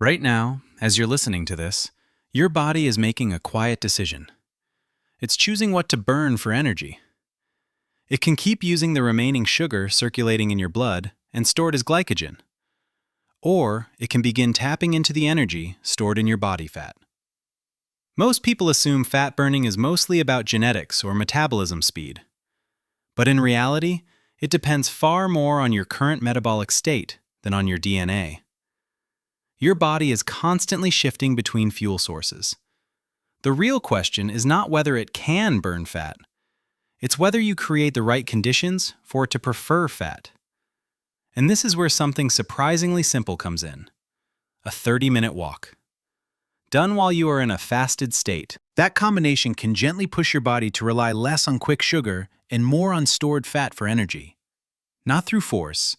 Right now, as you're listening to this, your body is making a quiet decision. It's choosing what to burn for energy. It can keep using the remaining sugar circulating in your blood and stored as glycogen, or it can begin tapping into the energy stored in your body fat. Most people assume fat burning is mostly about genetics or metabolism speed. But in reality, it depends far more on your current metabolic state than on your DNA. Your body is constantly shifting between fuel sources. The real question is not whether it can burn fat. It's whether you create the right conditions for it to prefer fat. And this is where something surprisingly simple comes in: a 30-minute walk. Done while you are in a fasted state, that combination can gently push your body to rely less on quick sugar and more on stored fat for energy. Not through force,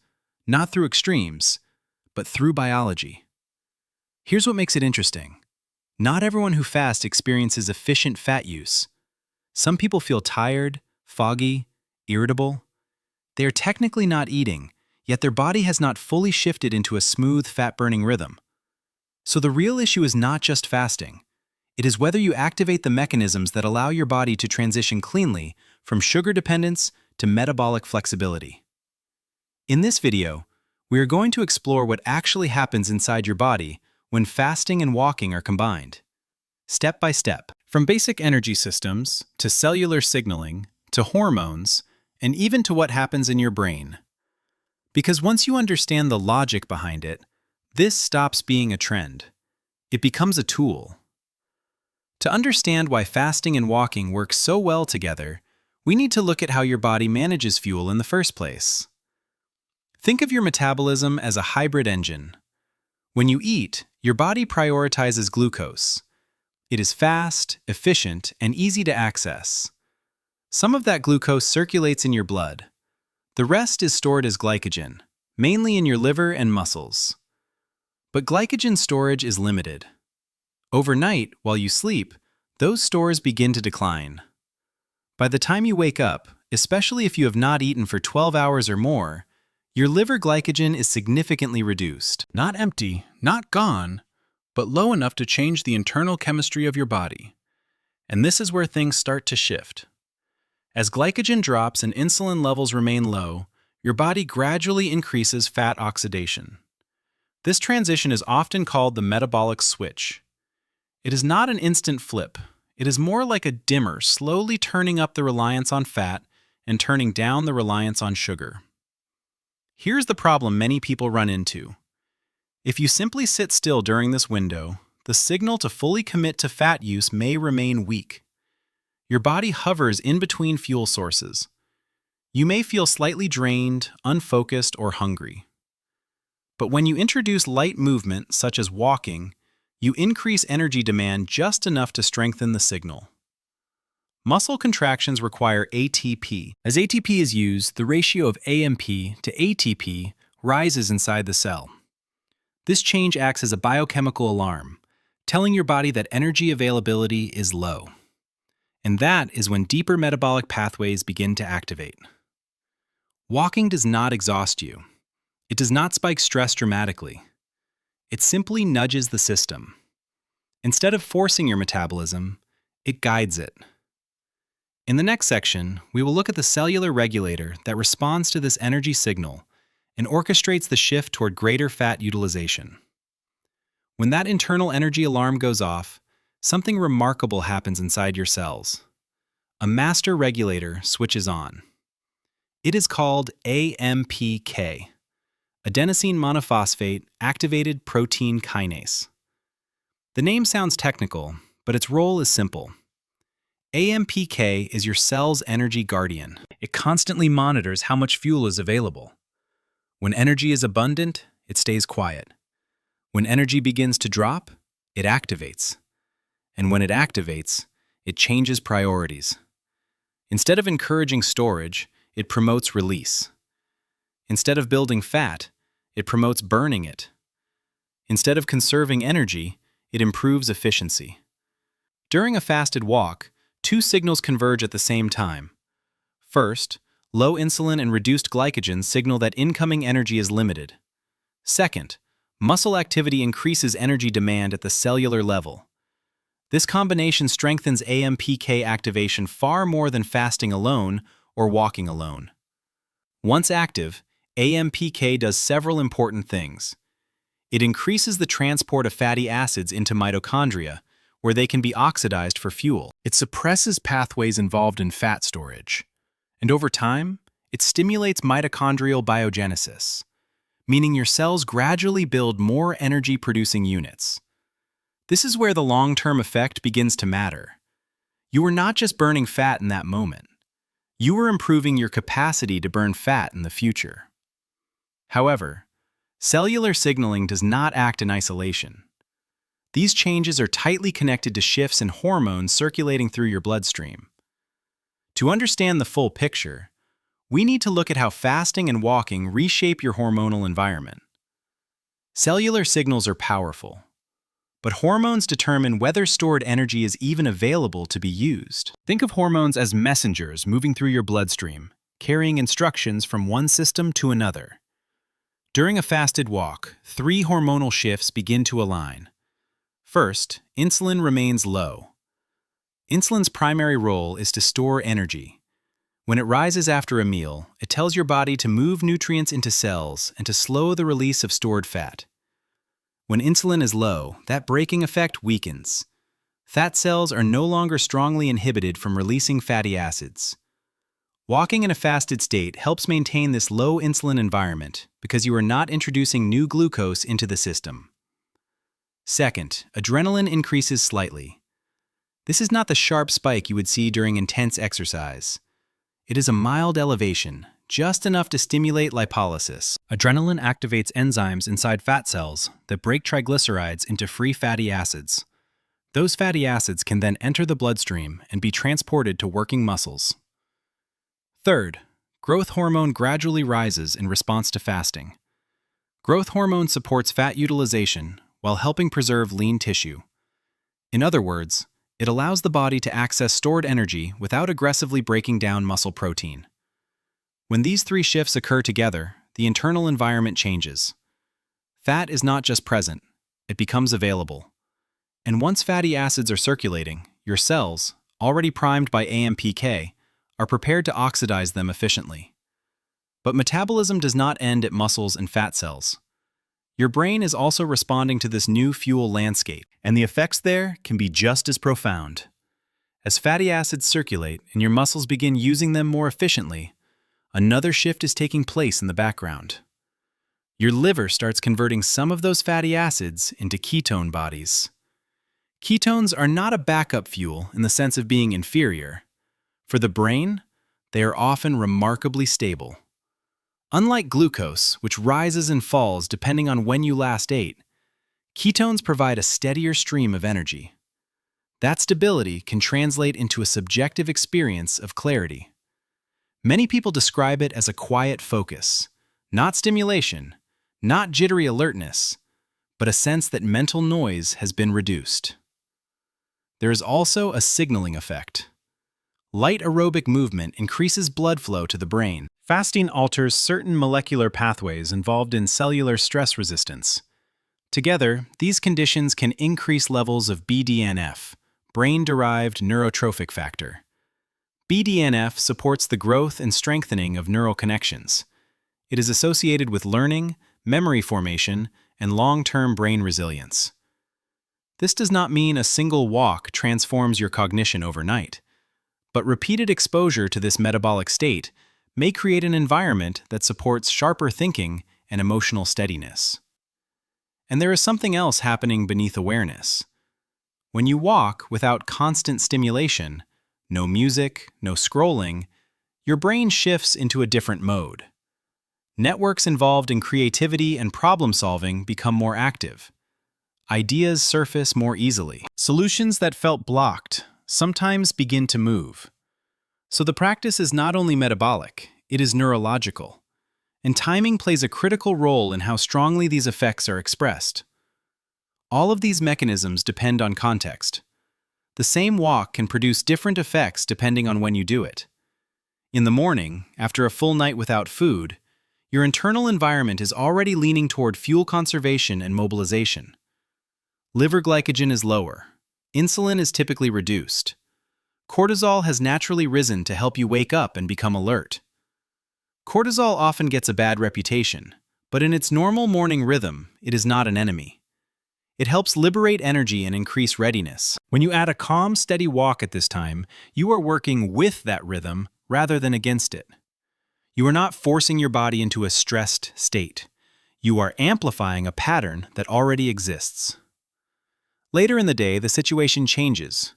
not through extremes, but through biology. Here's what makes it interesting. Not everyone who fasts experiences efficient fat use. Some people feel tired, foggy, irritable. They are technically not eating, yet their body has not fully shifted into a smooth fat-burning rhythm. So the real issue is not just fasting. It is whether you activate the mechanisms that allow your body to transition cleanly from sugar dependence to metabolic flexibility. In this video, we are going to explore what actually happens inside your body when fasting and walking are combined. Step by step, from basic energy systems to cellular signaling to hormones and even to what happens in your brain. Because once you understand the logic behind it, this stops being a trend. It becomes a tool. To understand why fasting and walking work so well together, we need to look at how your body manages fuel in the first place. Think of your metabolism as a hybrid engine. When you eat, your body prioritizes glucose. It is fast, efficient, and easy to access. Some of that glucose circulates in your blood. The rest is stored as glycogen, mainly in your liver and muscles. But glycogen storage is limited. Overnight, while you sleep, those stores begin to decline. By the time you wake up, especially if you have not eaten for 12 hours or more, your liver glycogen is significantly reduced. Not empty, not gone, but low enough to change the internal chemistry of your body. And this is where things start to shift. As glycogen drops and insulin levels remain low, your body gradually increases fat oxidation. This transition is often called the metabolic switch. It is not an instant flip. It is more like a dimmer slowly turning up the reliance on fat and turning down the reliance on sugar. Here's the problem many people run into. If you simply sit still during this window, the signal to fully commit to fat use may remain weak. Your body hovers in between fuel sources. You may feel slightly drained, unfocused, or hungry. But when you introduce light movement, such as walking, you increase energy demand just enough to strengthen the signal. Muscle contractions require ATP. As ATP is used, the ratio of AMP to ATP rises inside the cell. This change acts as a biochemical alarm, telling your body that energy availability is low. And that is when deeper metabolic pathways begin to activate. Walking does not exhaust you. It does not spike stress dramatically. It simply nudges the system. Instead of forcing your metabolism, it guides it. In the next section, we will look at the cellular regulator that responds to this energy signal and orchestrates the shift toward greater fat utilization. When that internal energy alarm goes off, something remarkable happens inside your cells. A master regulator switches on. It is called AMPK, adenosine monophosphate activated protein kinase. The name sounds technical, but its role is simple. AMPK is your cell's energy guardian. It constantly monitors how much fuel is available. When energy is abundant, it stays quiet. When energy begins to drop, it activates. And when it activates, it changes priorities. Instead of encouraging storage, it promotes release. Instead of building fat, it promotes burning it. Instead of conserving energy, it improves efficiency. During a fasted walk, two signals converge at the same time. First, low insulin and reduced glycogen signal that incoming energy is limited. Second, Muscle activity increases energy demand at the cellular level. This combination strengthens AMPK activation far more than fasting alone or walking alone. Once active, AMPK does several important things. It increases the transport of fatty acids into mitochondria, where they can be oxidized for fuel. It suppresses pathways involved in fat storage. And over time, it stimulates mitochondrial biogenesis, meaning your cells gradually build more energy-producing units. This is where the long-term effect begins to matter. You are not just burning fat in that moment. You are improving your capacity to burn fat in the future. However, cellular signaling does not act in isolation. These changes are tightly connected to shifts in hormones circulating through your bloodstream. To understand the full picture, we need to look at how fasting and walking reshape your hormonal environment. Cellular signals are powerful, but hormones determine whether stored energy is even available to be used. Think of hormones as messengers moving through your bloodstream, carrying instructions from one system to another. During a fasted walk, 3 hormonal shifts begin to align. First, insulin remains low. Insulin's primary role is to store energy. When it rises after a meal, it tells your body to move nutrients into cells and to slow the release of stored fat. When insulin is low, that braking effect weakens. Fat cells are no longer strongly inhibited from releasing fatty acids. Walking in a fasted state helps maintain this low insulin environment because you are not introducing new glucose into the system. Second, adrenaline increases slightly. This is not the sharp spike you would see during intense exercise. It is a mild elevation, just enough to stimulate lipolysis. Adrenaline activates enzymes inside fat cells that break triglycerides into free fatty acids. Those fatty acids can then enter the bloodstream and be transported to working muscles. Third, growth hormone gradually rises in response to fasting. Growth hormone supports fat utilization while helping preserve lean tissue. In other words, it allows the body to access stored energy without aggressively breaking down muscle protein. When these 3 shifts occur together, the internal environment changes. Fat is not just present, it becomes available. And once fatty acids are circulating, your cells, already primed by AMPK, are prepared to oxidize them efficiently. But metabolism does not end at muscles and fat cells. Your brain is also responding to this new fuel landscape, and the effects there can be just as profound. As fatty acids circulate and your muscles begin using them more efficiently, another shift is taking place in the background. Your liver starts converting some of those fatty acids into ketone bodies. Ketones are not a backup fuel in the sense of being inferior. For the brain, they are often remarkably stable. Unlike glucose, which rises and falls depending on when you last ate, ketones provide a steadier stream of energy. That stability can translate into a subjective experience of clarity. Many people describe it as a quiet focus, not stimulation, not jittery alertness, but a sense that mental noise has been reduced. There is also a signaling effect. Light aerobic movement increases blood flow to the brain. Fasting alters certain molecular pathways involved in cellular stress resistance. Together, these conditions can increase levels of BDNF, brain-derived neurotrophic factor. BDNF supports the growth and strengthening of neural connections. It is associated with learning, memory formation, and long-term brain resilience. This does not mean a single walk transforms your cognition overnight, but repeated exposure to this metabolic state may create an environment that supports sharper thinking and emotional steadiness. And there is something else happening beneath awareness. When you walk without constant stimulation, no music, no scrolling, your brain shifts into a different mode. Networks involved in creativity and problem-solving become more active. Ideas surface more easily. Solutions that felt blocked sometimes begin to move. So the practice is not only metabolic, it is neurological. And timing plays a critical role in how strongly these effects are expressed. All of these mechanisms depend on context. The same walk can produce different effects depending on when you do it. In the morning, after a full night without food, Your internal environment is already leaning toward fuel conservation and mobilization. Liver glycogen is lower. Insulin is typically reduced. Cortisol has naturally risen to help you wake up and become alert. Cortisol often gets a bad reputation, but in its normal morning rhythm, it is not an enemy. It helps liberate energy and increase readiness. When you add a calm, steady walk at this time, you are working with that rhythm rather than against it. You are not forcing your body into a stressed state. You are amplifying a pattern that already exists. Later in the day, the situation changes.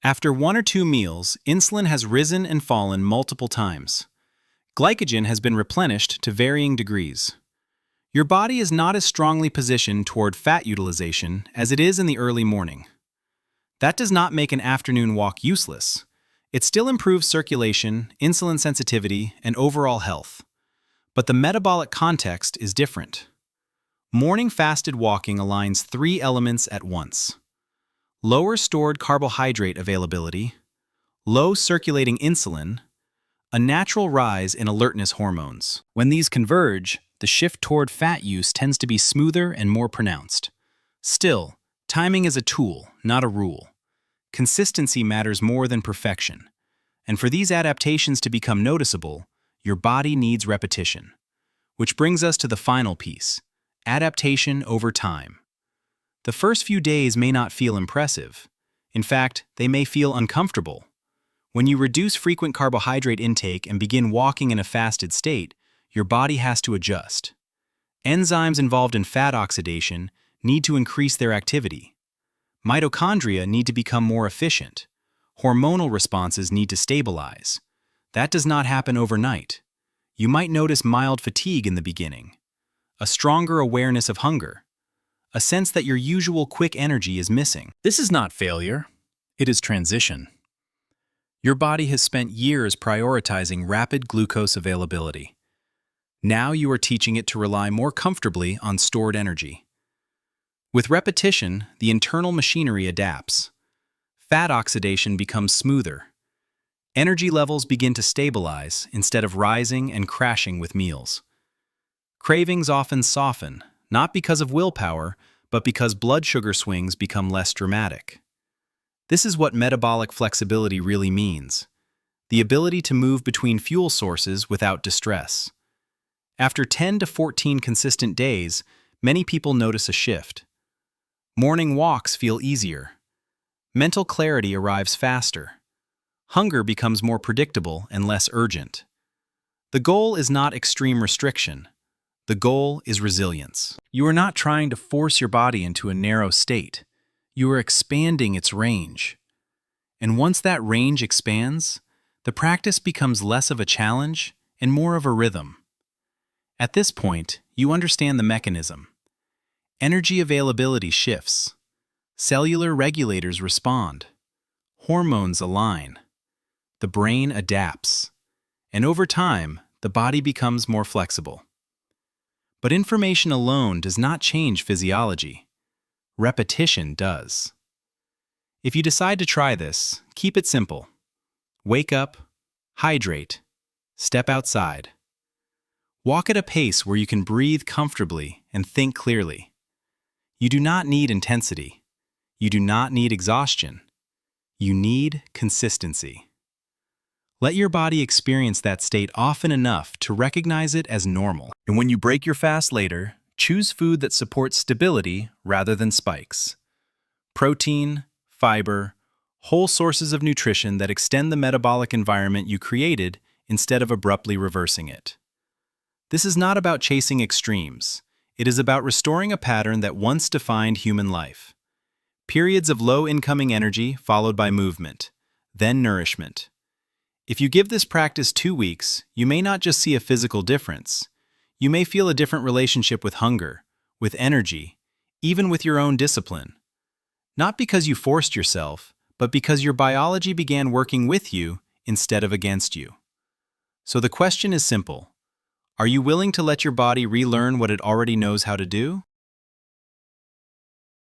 After 1 or 2 meals, insulin has risen and fallen multiple times. Glycogen has been replenished to varying degrees. Your body is not as strongly positioned toward fat utilization as it is in the early morning. That does not make an afternoon walk useless. It still improves circulation, insulin sensitivity, and overall health. But the metabolic context is different. Morning fasted walking aligns 3 elements at once: lower stored carbohydrate availability, low circulating insulin, a natural rise in alertness hormones. When these converge, the shift toward fat use tends to be smoother and more pronounced. Still, timing is a tool, not a rule. Consistency matters more than perfection. And for these adaptations to become noticeable, your body needs repetition. Which brings us to the final piece: adaptation over time. The first few days may not feel impressive. In fact, they may feel uncomfortable. When you reduce frequent carbohydrate intake and begin walking in a fasted state, your body has to adjust. Enzymes involved in fat oxidation need to increase their activity. Mitochondria need to become more efficient. Hormonal responses need to stabilize. That does not happen overnight. You might notice mild fatigue in the beginning, a stronger awareness of hunger, a sense that your usual quick energy is missing. This is not failure. It is transition. Your body has spent years prioritizing rapid glucose availability. Now you are teaching it to rely more comfortably on stored energy. With repetition, the internal machinery adapts. Fat oxidation becomes smoother. Energy levels begin to stabilize instead of rising and crashing with meals. Cravings often soften, not because of willpower, but because blood sugar swings become less dramatic. This is what metabolic flexibility really means: the ability to move between fuel sources without distress. After 10 to 14 consistent days, many people notice a shift. Morning walks feel easier. Mental clarity arrives faster. Hunger becomes more predictable and less urgent. The goal is not extreme restriction. The goal is resilience. You are not trying to force your body into a narrow state. You are expanding its range. And once that range expands, the practice becomes less of a challenge and more of a rhythm. At this point, you understand the mechanism. Energy availability shifts. Cellular regulators respond. Hormones align. The brain adapts. And over time, the body becomes more flexible. But information alone does not change physiology. Repetition does. If you decide to try this, keep it simple. Wake up, hydrate, step outside. Walk at a pace where you can breathe comfortably and think clearly. You do not need intensity. You do not need exhaustion. You need consistency. Let your body experience that state often enough to recognize it as normal. And when you break your fast later, choose food that supports stability rather than spikes. Protein, fiber, whole sources of nutrition that extend the metabolic environment you created instead of abruptly reversing it. This is not about chasing extremes. It is about restoring a pattern that once defined human life. Periods of low incoming energy followed by movement, then nourishment. If you give this practice 2 weeks, you may not just see a physical difference. You may feel a different relationship with hunger, with energy, even with your own discipline. Not because you forced yourself, but because your biology began working with you instead of against you. So the question is simple. Are you willing to let your body relearn what it already knows how to do?